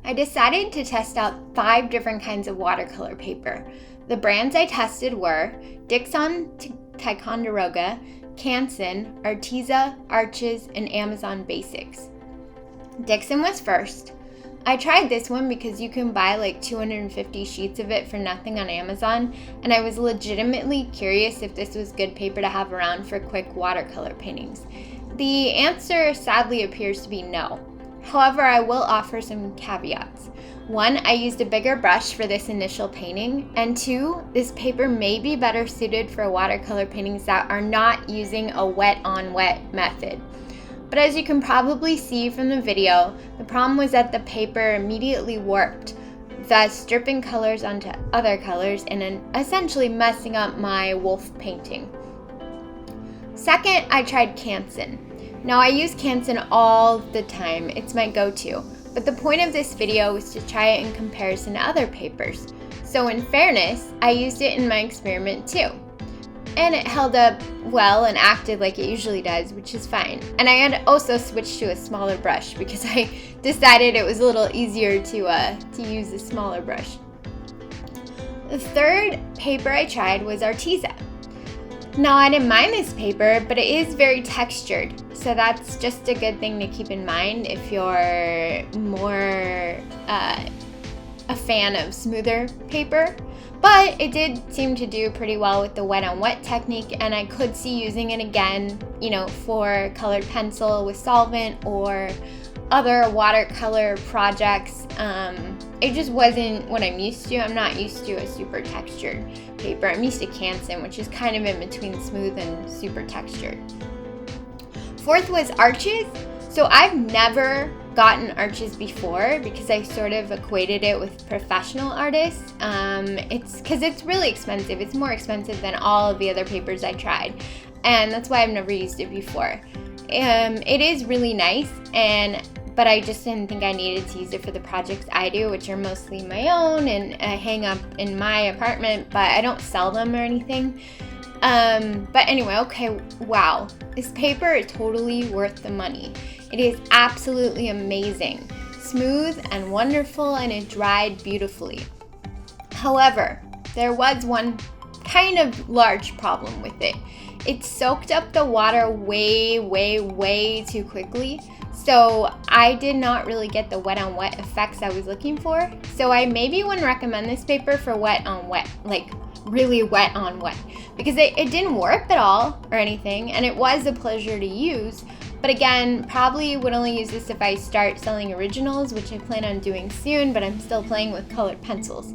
I decided to test out 5 different kinds of watercolor paper. The brands I tested were Dixon Ticonderoga, Canson, Arteza, Arches, and Amazon Basics. Dixon was first. I tried this one because you can buy like 250 sheets of it for nothing on Amazon, and I was legitimately curious if this was good paper to have around for quick watercolor paintings. The answer sadly appears to be no. However, I will offer some caveats. 1, I used a bigger brush for this initial painting, and 2, this paper may be better suited for watercolor paintings that are not using a wet-on-wet method. But as you can probably see from the video, the problem was that the paper immediately warped, thus dripping colors onto other colors and essentially messing up my wolf painting. Second, I tried Canson. Now I use Canson all the time, it's my go-to, but the point of this video was to try it in comparison to other papers. So in fairness, I used it in my experiment too. And it held up well and acted like it usually does, which is fine. And I had also switched to a smaller brush because I decided it was a little easier to use a smaller brush. The third paper I tried was Arteza. Now I didn't mind this paper, but it is very textured, so that's just a good thing to keep in mind if you're more a fan of smoother paper. But it did seem to do pretty well with the wet-on-wet technique, and I could see using it again, for colored pencil with solvent or other watercolor projects. It just wasn't what I'm used to. I'm not used to a super textured paper. I'm used to Canson, which is kind of in between smooth and super textured. Fourth was Arches. So I've never gotten Arches before because I sort of equated it with professional artists. It's because it's really expensive. It's more expensive than all of the other papers I tried, and that's why I've never used it before. It is really nice, but I just didn't think I needed to use it for the projects I do, which are mostly my own and I hang up in my apartment, but I don't sell them or anything. But anyway, okay, wow. This paper is totally worth the money. It is absolutely amazing, smooth and wonderful, and it dried beautifully. However, there was one kind of large problem with it. It soaked up the water way, way, way too quickly. So I did not really get the wet-on-wet effects I was looking for. So I maybe wouldn't recommend this paper for wet-on-wet, like really wet-on-wet, because it didn't warp at all or anything, and it was a pleasure to use. But again, probably would only use this if I start selling originals, which I plan on doing soon, but I'm still playing with colored pencils.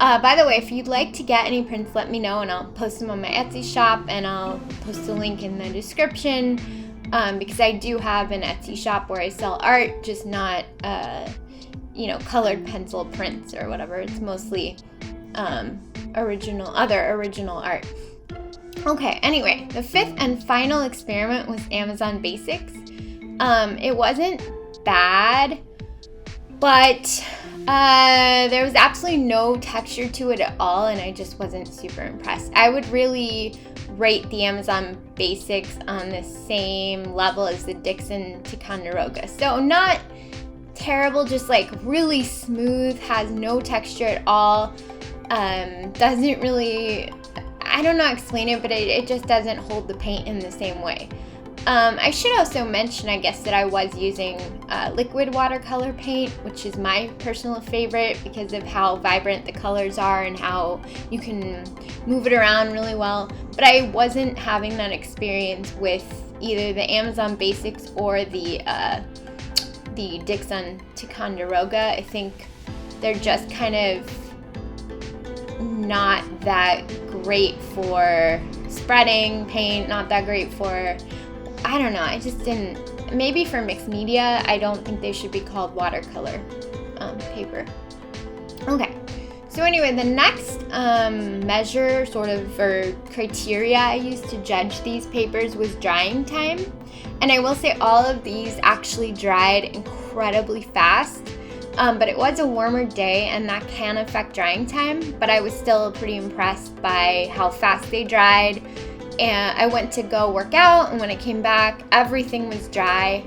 By the way, if you'd like to get any prints, let me know and I'll post them on my Etsy shop, and I'll post a link in the description, because I do have an Etsy shop where I sell art, just not, colored pencil prints or whatever. It's mostly original art. Okay, anyway, the fifth and final experiment was Amazon Basics. It wasn't bad, but there was absolutely no texture to it at all, and I just wasn't super impressed. I would really rate the Amazon Basics on the same level as the Dixon Ticonderoga. So not terrible, just like really smooth, has no texture at all. Doesn't really, I don't know how to explain it, but it just doesn't hold the paint in the same way. I should also mention, I guess, that I was using liquid watercolor paint, which is my personal favorite because of how vibrant the colors are and how you can move it around really well. But I wasn't having that experience with either the Amazon Basics or the Dixon Ticonderoga. I think they're just kind of not that great for spreading paint, not that great for, I don't know, I just didn't, maybe for mixed media, I don't think they should be called watercolor paper. Okay, so anyway, the next measure or criteria I used to judge these papers was drying time. And I will say all of these actually dried incredibly fast. But it was a warmer day, and that can affect drying time, but I was still pretty impressed by how fast they dried. And I went to go work out, and when I came back, everything was dry.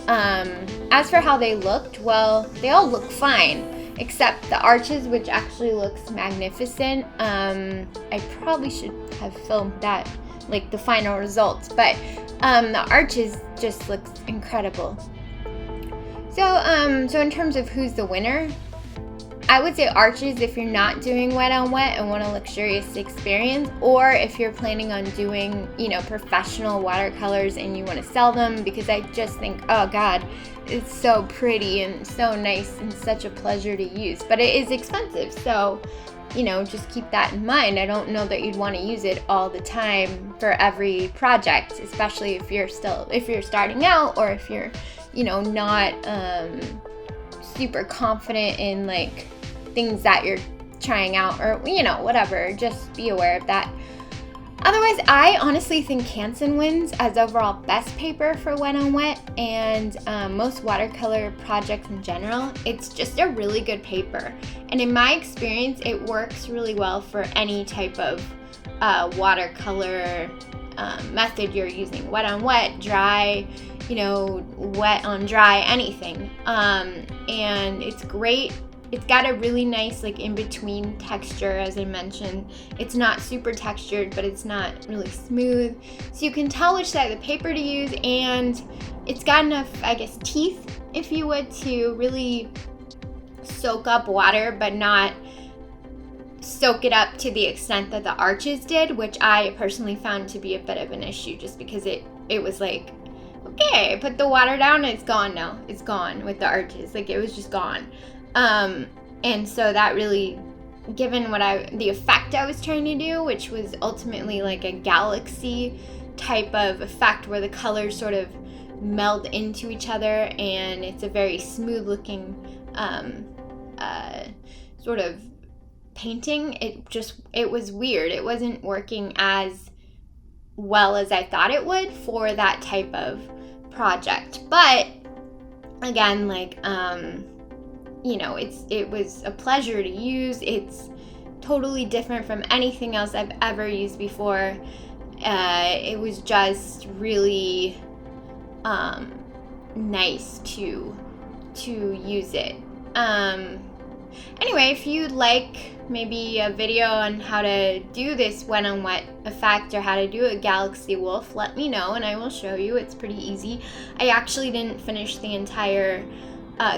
As for how they looked, well, they all look fine, except the arches, which actually looks magnificent. I probably should have filmed that, like the final results, but the arches just looks incredible. So in terms of who's the winner, I would say arches if you're not doing wet on wet and want a luxurious experience, or if you're planning on doing, professional watercolors and you want to sell them, because I just think, oh God, it's so pretty and so nice and such a pleasure to use. But it is expensive, so, just keep that in mind. I don't know that you'd want to use it all the time for every project, especially if you're starting out, or if you're, not super confident in like things that you're trying out, or whatever. Just be aware of that. Otherwise, I honestly think Canson wins as overall best paper for wet on wet, and most watercolor projects in general. It's just a really good paper, and in my experience it works really well for any type of watercolor method you're using. Wet on wet, dry, wet on dry, anything. And it's great. It's got a really nice like in-between texture, as I mentioned. It's not super textured, but it's not really smooth. So you can tell which side of the paper to use, and it's got enough, I guess, teeth, if you would, to really soak up water, but not soak it up to the extent that the arches did, which I personally found to be a bit of an issue, just because it was like, okay, put the water down and it's gone now. It's gone with the arches. Like, it was just gone. And so that really, given the effect I was trying to do, which was ultimately like a galaxy type of effect where the colors sort of meld into each other, and it's a very smooth looking sort of painting, it was weird. It wasn't working as well as I thought it would for that type of project. But again, like, it was a pleasure to use. It's totally different from anything else I've ever used before. It was just really nice to use it. Anyway, if you'd like maybe a video on how to do this wet on wet effect, or how to do a galaxy wolf, let me know and I will show you. It's pretty easy. I actually didn't finish the entire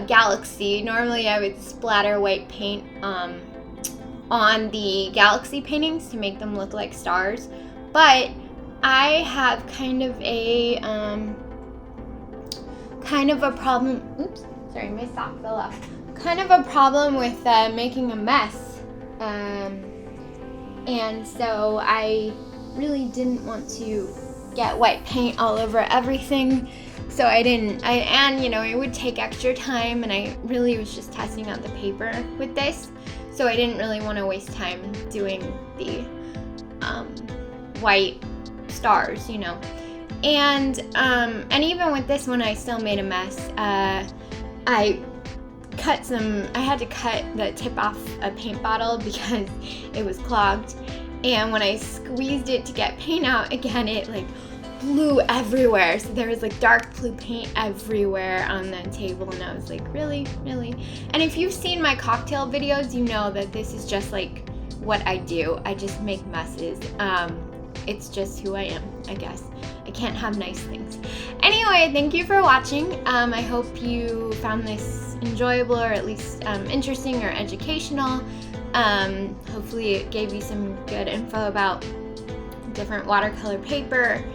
galaxy. Normally I would splatter white paint on the galaxy paintings to make them look like stars, but I have kind of a problem. Oops, sorry, my sock fell off. Kind of a problem with making a mess, and so I really didn't want to get white paint all over everything, so I didn't. It would take extra time, and I really was just testing out the paper with this, so I didn't really want to waste time doing the white stars, and even with this one I still made a mess. I had to cut the tip off a paint bottle because it was clogged, and when I squeezed it to get paint out again, it like blew everywhere. So there was like dark blue paint everywhere on the table, and I was like, really? And if you've seen my cocktail videos, you know that this is just like what I do. I just make messes. It's just who I am, I guess. I can't have nice things. Anyway, thank you for watching. I hope you found this enjoyable, or at least interesting or educational. Hopefully it gave you some good info about different watercolor paper.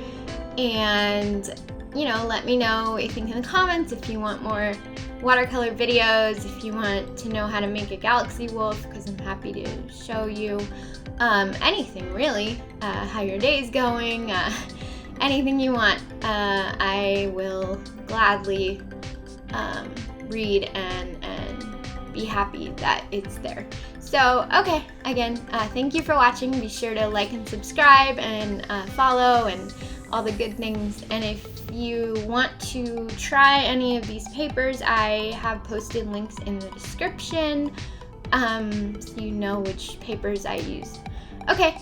And, let me know what you think in the comments if you want more watercolor videos, if you want to know how to make a galaxy wolf, because I'm happy to show you. Anything really, how your day's going, anything you want, I will gladly read and be happy that it's there. So, okay, again, thank you for watching. Be sure to like and subscribe and follow and all the good things. And if you want to try any of these papers, I have posted links in the description, so you know which papers I use. Okay,